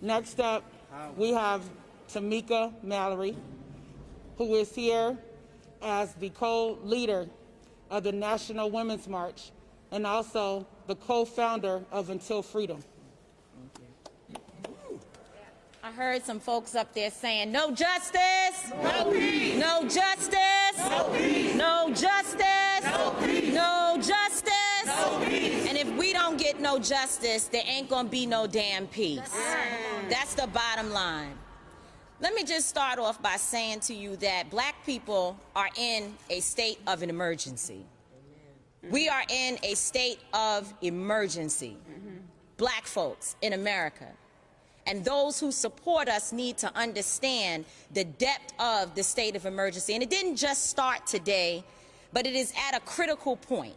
Next up, we have Tamika Mallory, who is here as the co-leader of the National Women's March and also the co-founder of Until Freedom. I heard some folks up there saying, no justice, no peace, no justice, no peace, no justice, no peace, no justice. no peace. And if we don't get no justice, there ain't gonna be no damn peace. That's the bottom line. Let me just start off by saying to you that black people are in a state of an emergency. We are in a state of emergency. Black folks in America. And those who support us need to understand the depth of the state of emergency. And it didn't just start today, but it is at a critical point.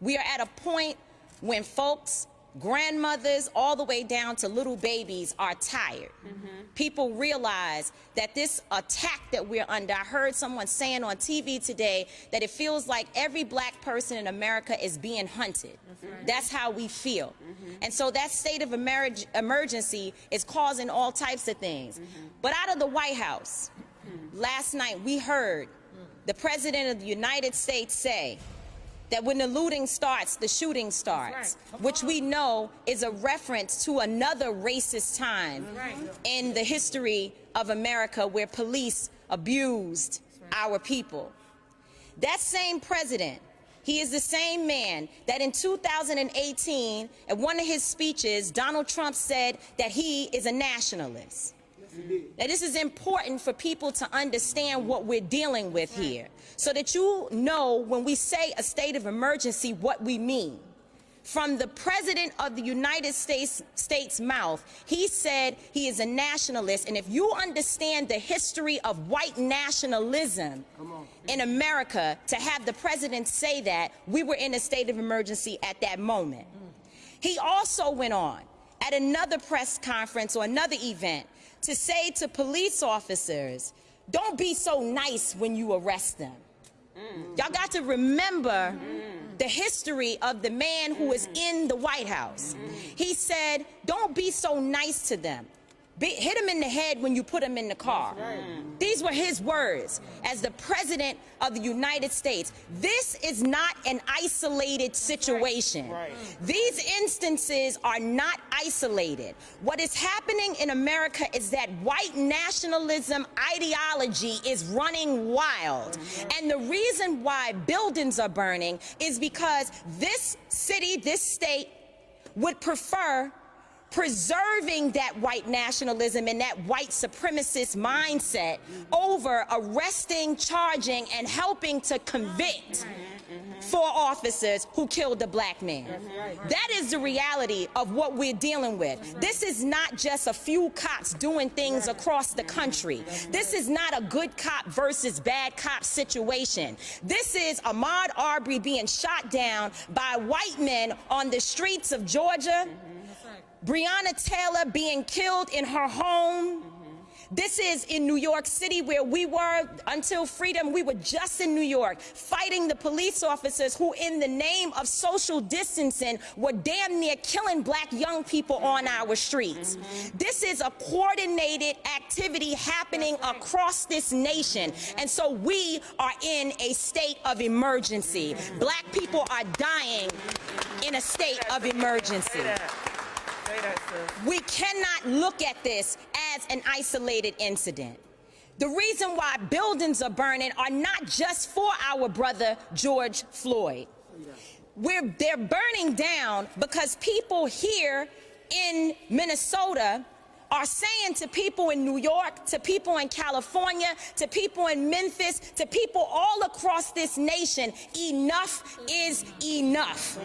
We are at a point when folks, grandmothers, all the way down to little babies are tired. People realize that this attack that we're under, I heard someone saying on TV today that it feels like every black person in America is being hunted. That's how we feel. And so that state of emergency is causing all types of things. But out of the White House, last night we heard the President of the United States say that when the looting starts, the shooting starts, which we know is a reference to another racist time in the history of America where police abused our people. That same president, he is the same man that in 2018, at one of his speeches, Donald Trump said that he is a nationalist. Now, this is important for people to understand what we're dealing with here, so that you know when we say a state of emergency what we mean. From the President of the United States' mouth, he said he is a nationalist, and if you understand the history of white nationalism in America, to have the President say that, we were in a state of emergency at that moment. He also went on at another press conference or another event to say to police officers, don't be so nice when you arrest them. Y'all got to remember the history of the man who is in the White House. He said, don't be so nice to them. Hit him in the head when you put him in the car. These were his words as the President of the United States. This is not an isolated situation. These instances are not isolated. What is happening in America is that white nationalism ideology is running wild. And the reason why buildings are burning is because this city, this state, would prefer preserving that white nationalism and that white supremacist mindset over arresting, charging, and helping to convict 4 officers who killed a black man. That is the reality of what we're dealing with. This is not just a few cops doing things across the country. This is not a good cop versus bad cop situation. This is Ahmaud Arbery being shot down by white men on the streets of Georgia. Breonna Taylor being killed in her home. This is in New York City where we were until freedom. We were just in New York fighting the police officers who, in the name of social distancing, were damn near killing black young people on our streets. This is a coordinated activity happening across this nation. And so we are in a state of emergency. Black people are dying in a state of emergency. We cannot look at this as an isolated incident. The reason why buildings are burning are not just for our brother George Floyd. They're burning down because people here in Minnesota are saying to people in New York, to people in California, to people in Memphis, to people all across this nation, enough is enough.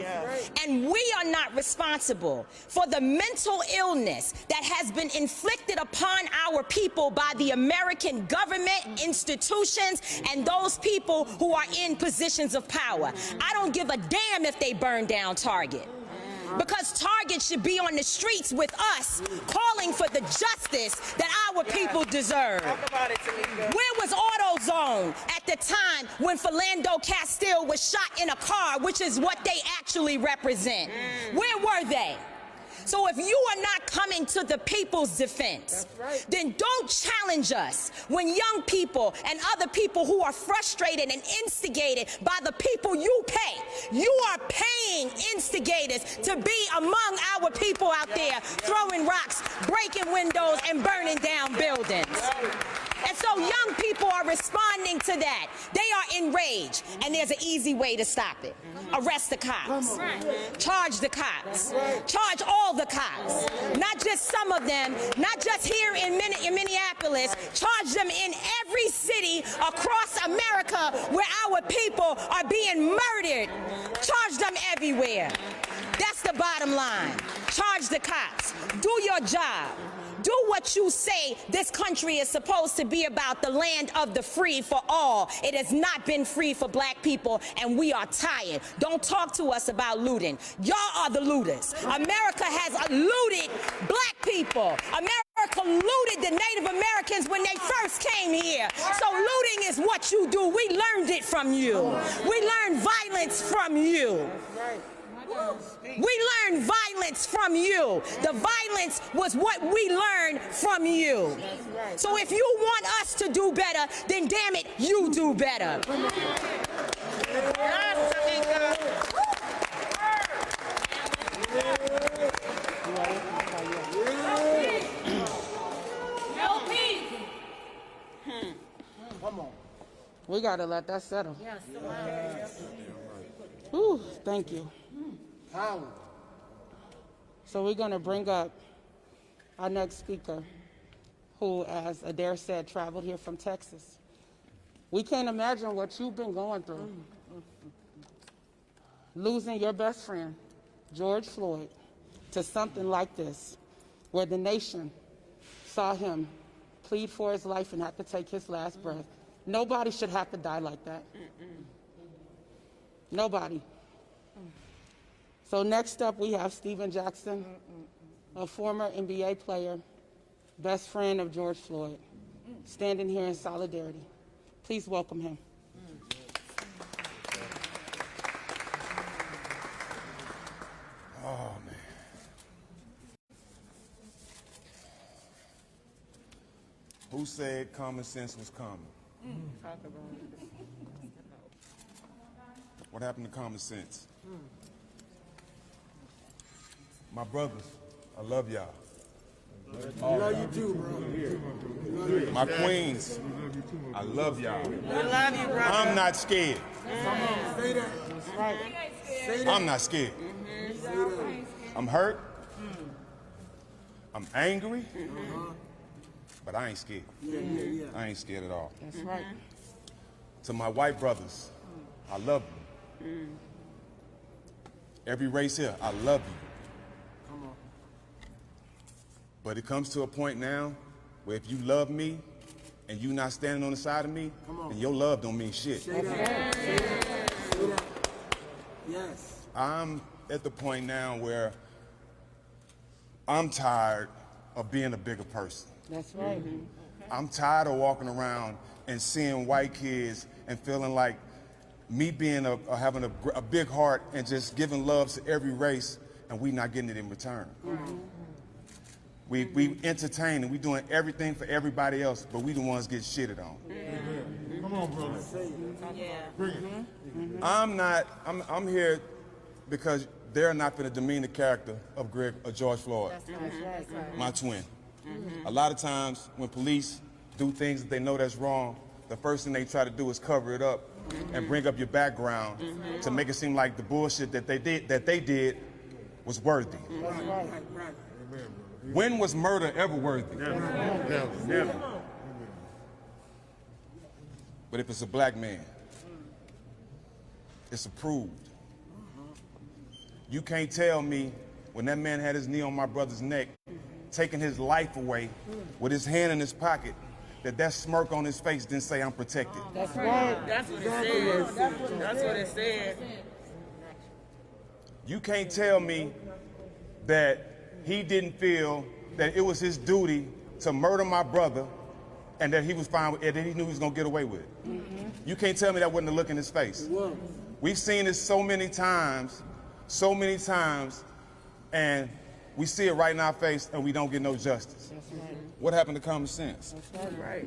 And we are not responsible for the mental illness that has been inflicted upon our people by the American government, institutions, and those people who are in positions of power. I don't give a damn if they burn down Target, because Target should be on the streets with us, calling for the justice that our people deserve. Talk about it, Tamika. Where was AutoZone at the time when Philando Castile was shot in a car, which is what they actually represent? Where were they? So if you are not coming to the people's defense, then don't challenge us when young people and other people who are frustrated and instigated by the people you pay. You are paying instigators to be among our people out there throwing rocks, breaking windows, and burning down buildings. And so young people are responding to that. They are enraged, and there's an easy way to stop it. Arrest the cops. Charge the cops. Charge all the cops. Not just some of them, not just here in Minneapolis. Charge them in every city across America where our people are being murdered. Charge them everywhere. That's the bottom line. Charge the cops. Do your job. Do what you say this country is supposed to be about, the land of the free for all. It has not been free for black people, and we are tired. Don't talk to us about looting. Y'all are the looters. America has looted black people. America looted the Native Americans when they first came here. So looting is what you do. We learned it from you. We learned violence from you. We learned violence from you. The violence was what we learned from you. So if you want us to do better, then damn it, you do better. Yes, Tamika. Come on. We got to let that settle. Yes. Ooh, thank you. So we're going to bring up our next speaker, who, as Adair said, traveled here from Texas. We can't imagine what you've been going through. Losing your best friend, George Floyd, to something like this, where the nation saw him plead for his life and have to take his last breath. Nobody should have to die like that. Nobody. So next up, we have Stephen Jackson, a former NBA player, best friend of George Floyd, standing here in solidarity. Please welcome him. Oh, man. Who said common sense was common? Talk about it. What happened to common sense? My brothers, I love y'all. I love you too, bro. My queens, I love y'all. We love you, brother. I'm not scared. Say that. That's right. Say that. I'm not scared. I'm hurt. I'm angry. But I ain't scared. I ain't scared at all. That's right. To my white brothers, I love you. Every race here, I love you. But it comes to a point now where if you love me and you not standing on the side of me, then your love don't mean shit. Say that. Say that. Say that. Yes. I'm at the point now where I'm tired of being a bigger person. That's right. I'm tired of walking around and seeing white kids and feeling like me being having a big heart and just giving love to every race, and we not getting it in return. We entertain and we doing everything for everybody else, but we the ones get shitted on. Come on, brother. Bring it. I'm here because they're not going to demean the character of George Floyd, my twin. A lot of times when police do things that they know that's wrong, the first thing they try to do is cover it up and bring up your background to make it seem like the bullshit that they did was worthy. Right. When was murder ever worthy? Never. But if it's a black man, it's approved. You can't tell me when that man had his knee on my brother's neck, taking his life away with his hand in his pocket, that smirk on his face didn't say I'm protected. That's right. That's what it said. That's what it said. You can't tell me that he didn't feel that it was his duty to murder my brother and that he was fine with it, and he knew he was gonna get away with it. You can't tell me that wasn't a look in his face. We've seen this so many times, and we see it right in our face and we don't get no justice. That's right. What happened to common sense? That's right.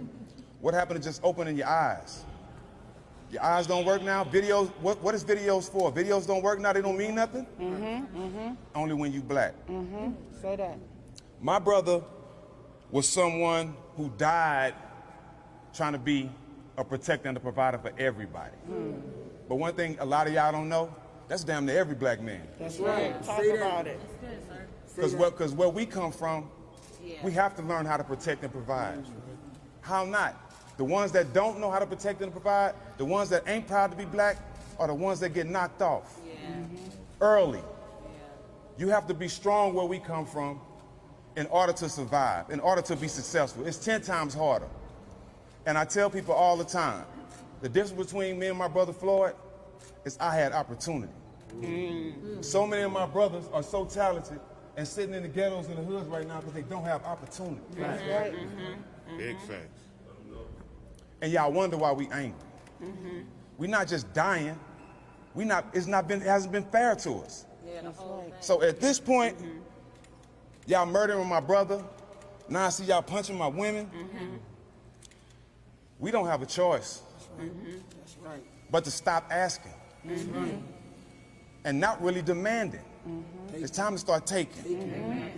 What happened to just opening your eyes? Your eyes don't work now? Videos, what is videos for? Videos don't work now, they don't mean nothing? Only when you black. Say that. My brother was someone who died trying to be a protector and a provider for everybody. But one thing a lot of y'all don't know, that's damn near every black man. That's right. Talk about it. Because where we come from, we have to learn how to protect and provide. How not? The ones that don't know how to protect and provide, the ones that ain't proud to be black, are the ones that get knocked off early. You have to be strong where we come from in order to survive, in order to be successful. It's 10 times harder. And I tell people all the time, the difference between me and my brother Floyd is I had opportunity. So many of my brothers are so talented and sitting in the ghettos and the hoods right now because they don't have opportunity. That's right. Big facts. And y'all wonder why we angry. We're not just dying. It hasn't been fair to us. That's right. So at this point, y'all murdering my brother. Now I see y'all punching my women. We don't have a choice but to stop asking and not really demanding. It's time to start taking.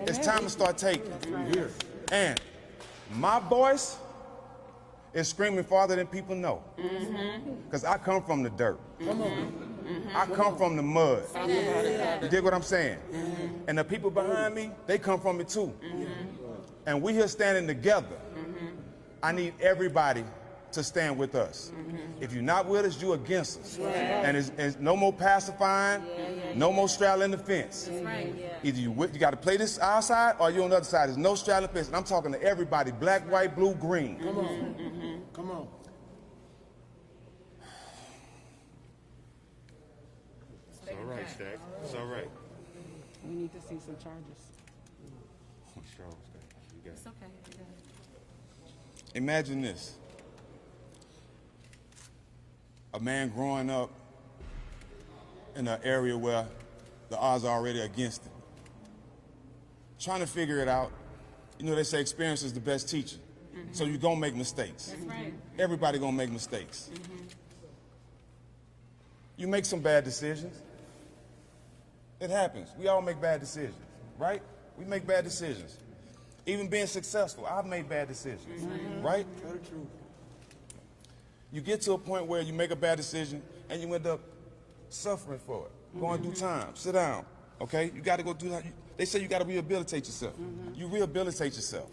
It's time to start taking. And my voice is screaming farther than people know. Because I come from the dirt. I come from the mud. You dig what I'm saying? And the people behind me, they come from it too. And we here standing together. I need everybody to stand with us. If you're not with us, you're against us. And it's no more pacifying, no more straddling the fence. Either you got to play this our side or you're on the other side. There's no straddling the fence. And I'm talking to everybody, black, white, blue, green. Come on. Come on. It's all right, Stack. It's all right. We need to see some charges. Strong, Stack. You got it. It's okay. Imagine this. A man growing up in an area where the odds are already against him. Trying to figure it out. You know, they say experience is the best teacher. So you're gonna make mistakes. That's right. Everybody gonna make mistakes. You make some bad decisions. It happens. We all make bad decisions, right? We make bad decisions. Even being successful, I've made bad decisions, right? You get to a point where you make a bad decision and you end up suffering for it, going through time. Sit down, okay? You got to go do that. They say you got to rehabilitate yourself. You rehabilitate yourself.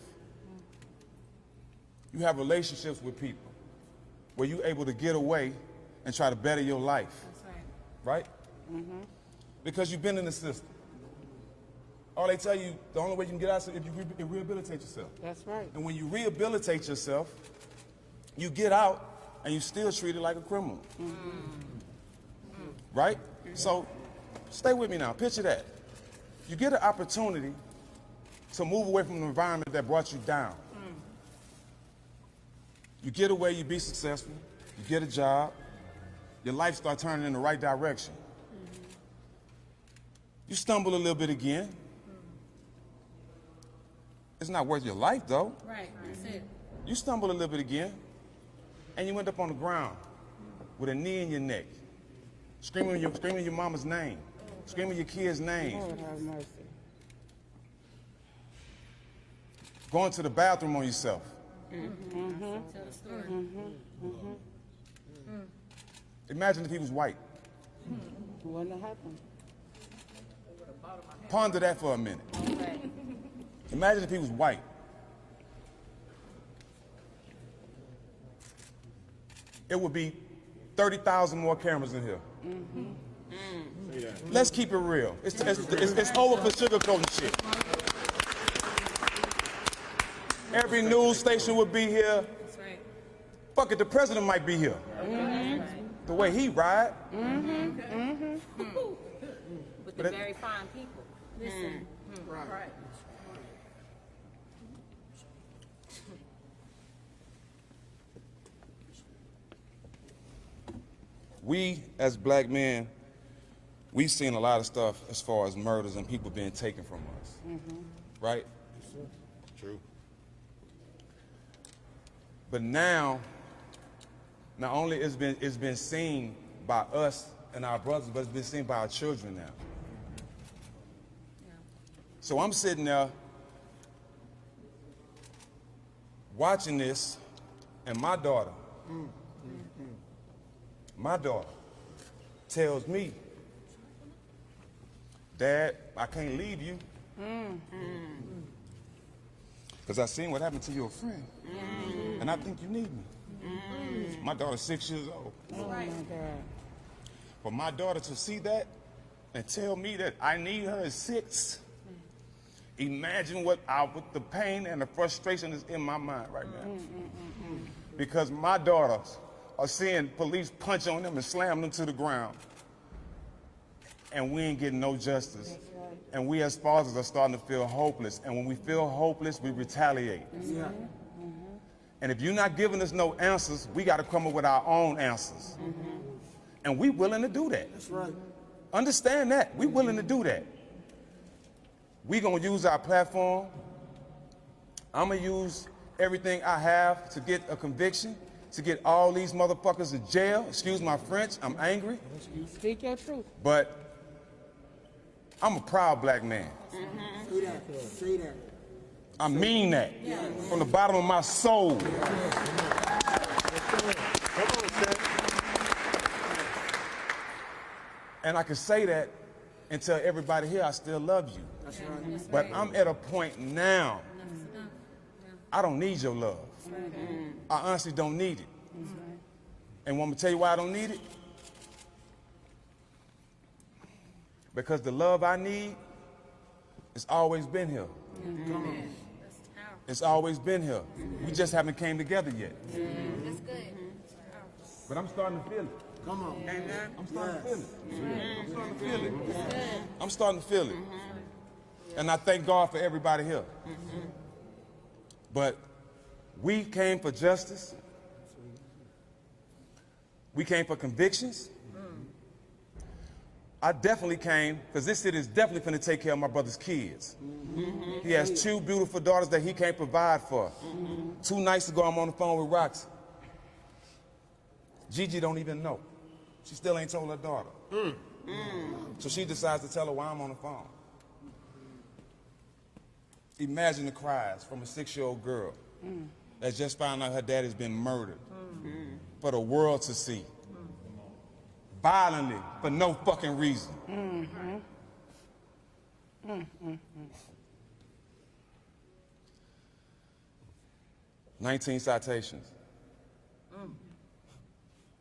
You have relationships with people where you're able to get away and try to better your life, right? Because you've been in the system. All they tell you, the only way you can get out is if you rehabilitate yourself. That's right. And when you rehabilitate yourself, you get out and you still treated like a criminal. Right? So stay with me now. Picture that. You get an opportunity to move away from the environment that brought you down. You get away, you be successful, you get a job, your life starts turning in the right direction. You stumble a little bit again. It's not worth your life, though. Right, that's it. You stumble a little bit again, and you end up on the ground with a knee in your neck, screaming your mama's name, screaming your kid's name, Lord have mercy. going to the bathroom on yourself. Imagine if he was white. Wouldn't have happened. Ponder that for a minute. Imagine if he was white. It would be 30,000 more cameras in here. Let's keep it real. It's over for sugarcoating shit. Every news station would be here. That's right. Fuck it, the president might be here. The way he ride. With the very fine people. Listen. Right. We, as black men, we've seen a lot of stuff as far as murders and people being taken from us, right? True. But now, not only it's been seen by us and our brothers, but it's been seen by our children now. So I'm sitting there watching this, and my daughter tells me, Dad, I can't leave you. Because I seen what happened to your friend. And I think you need me. My daughter's 6 years old. Oh my God. For my daughter to see that and tell me that I need her at 6, imagine what the pain and the frustration is in my mind right now. Because my daughters are seeing police punch on them and slam them to the ground. And we ain't getting no justice. And we as fathers are starting to feel hopeless. And when we feel hopeless, we retaliate. And if you're not giving us no answers, we got to come up with our own answers. And we willing to do that. That's right. Understand that. We willing to do that. We going to use our platform. I'm going to use everything I have to get a conviction, to get all these motherfuckers in jail. Excuse my French. I'm angry. Speak your truth. But I'm a proud black man. Say that. Say that. I mean that from the bottom of my soul. And I can say that and tell everybody here I still love you. That's right. But I'm at a point now, I don't need your love. I honestly don't need it. And want me to tell you why I don't need it? Because the love I need has always been here. It's always been here. We just haven't came together yet. That's good. But I'm starting to feel it. Come on. I'm starting to feel it. I'm starting to feel it. I'm starting to feel it. And I thank God for everybody here. But we came for justice. We came for convictions. I definitely came because this city is definitely going to take care of my brother's kids. He has 2 beautiful daughters that he can't provide for. 2 nights ago, I'm on the phone with Roxy. Gigi don't even know. She still ain't told her daughter. So she decides to tell her why I'm on the phone. Imagine the cries from a 6-year-old girl that just found out her daddy's been murdered for the world to see. Violently, for no fucking reason. 19 citations.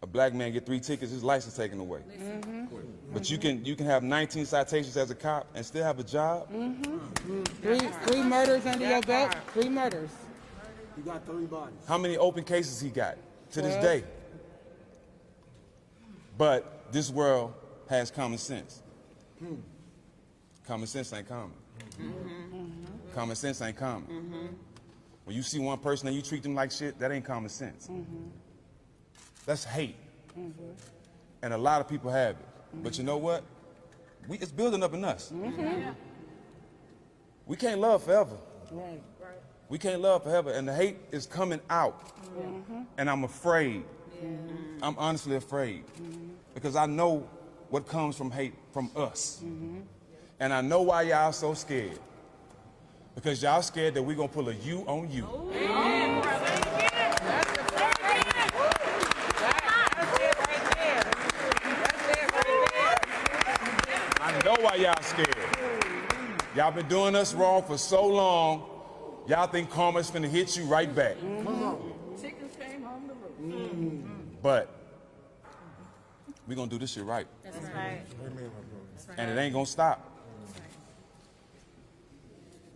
A black man get 3 tickets, his license taken away. But you can have 19 citations as a cop and still have a job. 3 murders under your belt. 3 murders. You got 3 bodies. How many open cases he got to this 12. day? But this world has common sense. Common sense ain't common. Common sense ain't common. When you see one person and you treat them like shit, that ain't common sense. That's hate. And a lot of people have it. But you know what? It's building up in us. We can't love forever. Right. We can't love forever. And the hate is coming out. And I'm afraid. I'm honestly afraid. Because I know what comes from hate from us. And I know why y'all so scared. Because y'all scared that we're going to pull a you on you. I know why y'all scared. Y'all been doing us wrong for so long, y'all think karma's finna hit you right back. Chickens came home to roost. But we're gonna do this shit right. That's right. And it ain't gonna stop.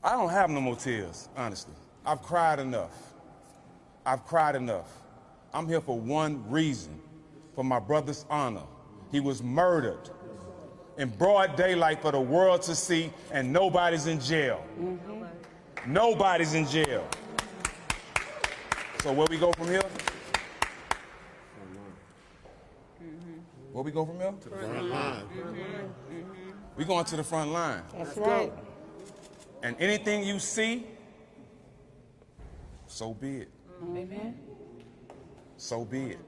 I don't have no more tears, honestly. I've cried enough. I've cried enough. I'm here for one reason, for my brother's honor. He was murdered in broad daylight for the world to see, and nobody's in jail. Nobody's in jail. So where we go from here? Where we go from here? To the front line. We going to the front line. That's right. And anything you see, so be it. Amen. So be it.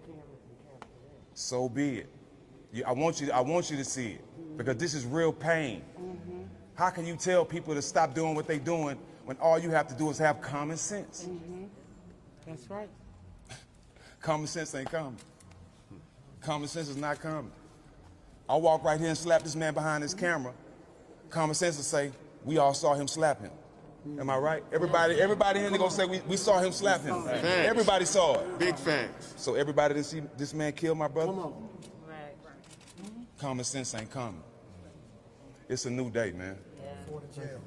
So be it. I want you to see it, because this is real pain. How can you tell people to stop doing what they're doing when all you have to do is have common sense? That's right. Common sense ain't coming. Common sense is not coming. I'll walk right here and slap this man behind his camera. Common sense will say, we all saw him slap him. Am I right? Everybody in here gonna say, we saw him slap him. Facts. Everybody saw it. Big facts. So everybody that see this man kill my brother? Come on. Common sense ain't coming. It's a new day, man. For the jail.